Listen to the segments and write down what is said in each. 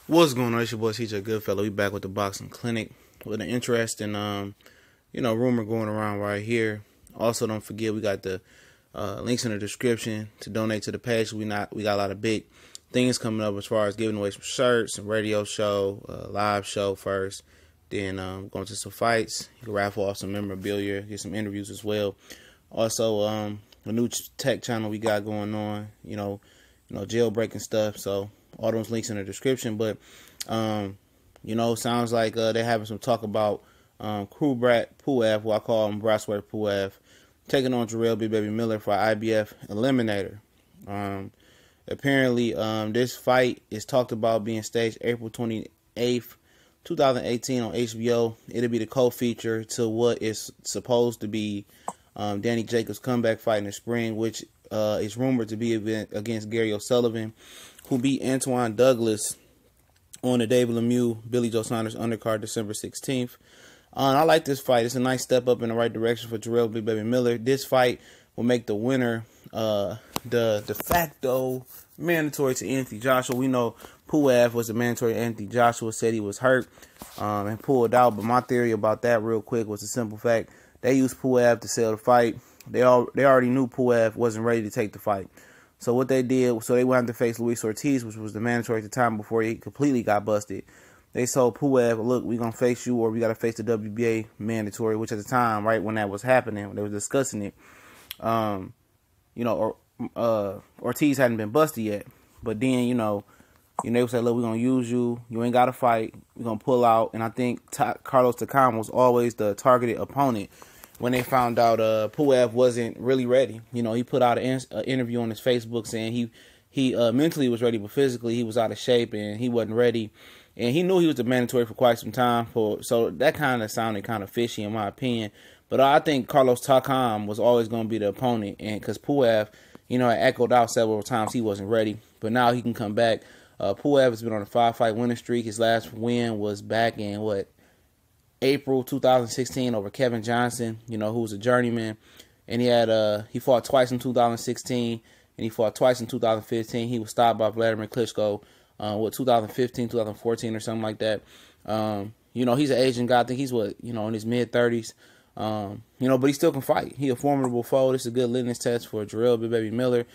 What's going on? It's your boy CJ Goodfellow. We back with the Boxing Clinic with an interesting, rumor going around right here. Also, don't forget we got the links in the description to donate to the page. We got a lot of big things coming up as far as giving away some shirts, some radio show, live show first, then going to some fights. You can raffle off some memorabilia, get some interviews as well. Also, a new tech channel we got going on. Jailbreaking stuff. So all those links in the description. But sounds like they're having some talk about Kubrat Pulev, who I call him Brassware Pulev, taking on Jarrell Big Baby Miller for IBF Eliminator. Apparently, this fight is talked about being staged April 28th, 2018 on HBO. It'll be the co-feature to what is supposed to be Danny Jacobs' comeback fight in the spring, which is rumored to be against Gary O'Sullivan, who beat Antoine Douglas on the David Lemieux, Billy Joe Saunders undercard December 16th. I like this fight. It's a nice step up in the right direction for Jarrell Big Baby Miller. This fight will make the winner the de facto mandatory to Anthony Joshua. We know Pulev was the mandatory. Anthony Joshua said he was hurt and pulled out. But my theory about that real quick was a simple fact. They used Pulev to sell the fight. They already knew Pulev wasn't ready to take the fight. So what they did, so they would have to face Luis Ortiz, which was the mandatory at the time before he completely got busted. They told Pulev, look, we're going to face you or we got to face the WBA mandatory, which at the time, right when that was happening, when they were discussing it, Ortiz hadn't been busted yet. But then, they would say, look, we're going to use you. You ain't got to fight. We're going to pull out. And I think Carlos Takam was always the targeted opponent. When they found out Pulev wasn't really ready, he put out an interview on his Facebook saying he mentally was ready, but physically he was out of shape and he wasn't ready. And he knew he was the mandatory for quite some time. So that kind of sounded kind of fishy in my opinion. But I think Carlos Takam was always going to be the opponent. And because Pulev, had echoed out several times he wasn't ready. But now he can come back. Pulev has been on a 5-fight winning streak. His last win was back in, April 2016 over Kevin Johnson, who was a journeyman. And he fought twice in 2016 and he fought twice in 2015. He was stopped by Vladimir Klitschko, 2015, 2014 or something like that. He's an Asian guy. I think he's in his mid-30s. But he still can fight. He a formidable foe. This is a good litmus test for Jarrell Big Baby Miller.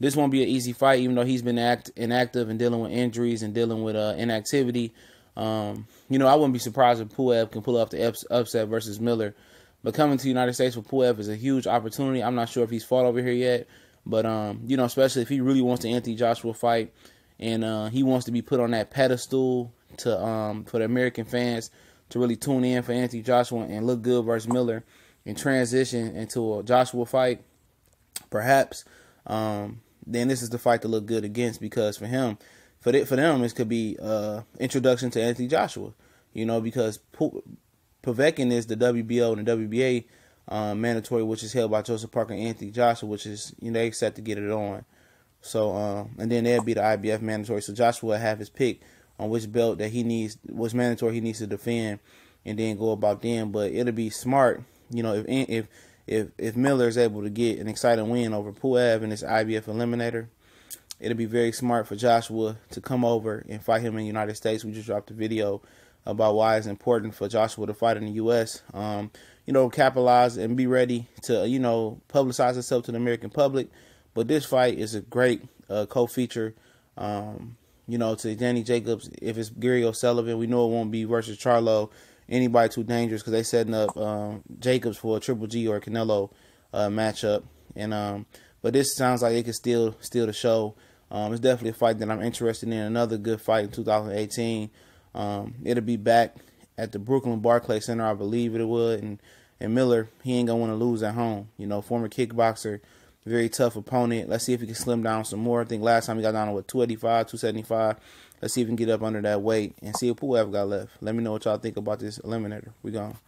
This won't be an easy fight, even though he's been inactive and dealing with injuries and dealing with inactivity. I wouldn't be surprised if Pulev can pull off the upset versus Miller. But coming to the United States for Pulev is a huge opportunity. I'm not sure if he's fought over here yet. But, especially if he really wants the Anthony Joshua fight and he wants to be put on that pedestal for the American fans to really tune in for Anthony Joshua and look good versus Miller and transition into a Joshua fight, perhaps, then this is the fight to look good against because for him, for them, this could be introduction to Anthony Joshua, because Povetkin is the WBO and the WBA mandatory, which is held by Joseph Parker and Anthony Joshua, which is, they set to get it on. So, and then there'll be the IBF mandatory. So Joshua will have his pick on which belt that he needs, which mandatory he needs to defend, and then go about them. But it'll be smart, if Miller is able to get an exciting win over Pulev in this IBF Eliminator. It'll be very smart for Joshua to come over and fight him in the United States. We just dropped a video about why it's important for Joshua to fight in the U.S. Capitalize and be ready to, publicize itself to the American public. But this fight is a great co-feature, to Danny Jacobs. If it's Gary O'Sullivan, we know it won't be versus Charlo, anybody too dangerous because they setting up Jacobs for a Triple G or a Canelo matchup. And but this sounds like it could steal the show. It's definitely a fight that I'm interested in. Another good fight in 2018. It'll be back at the Brooklyn Barclays Center, I believe it would. And Miller, he ain't gonna want to lose at home. Former kickboxer, very tough opponent. Let's see if he can slim down some more. I think last time he got down to 285, 275. Let's see if he can get up under that weight and see if Pulev got left. Let me know what y'all think about this Eliminator. We gone.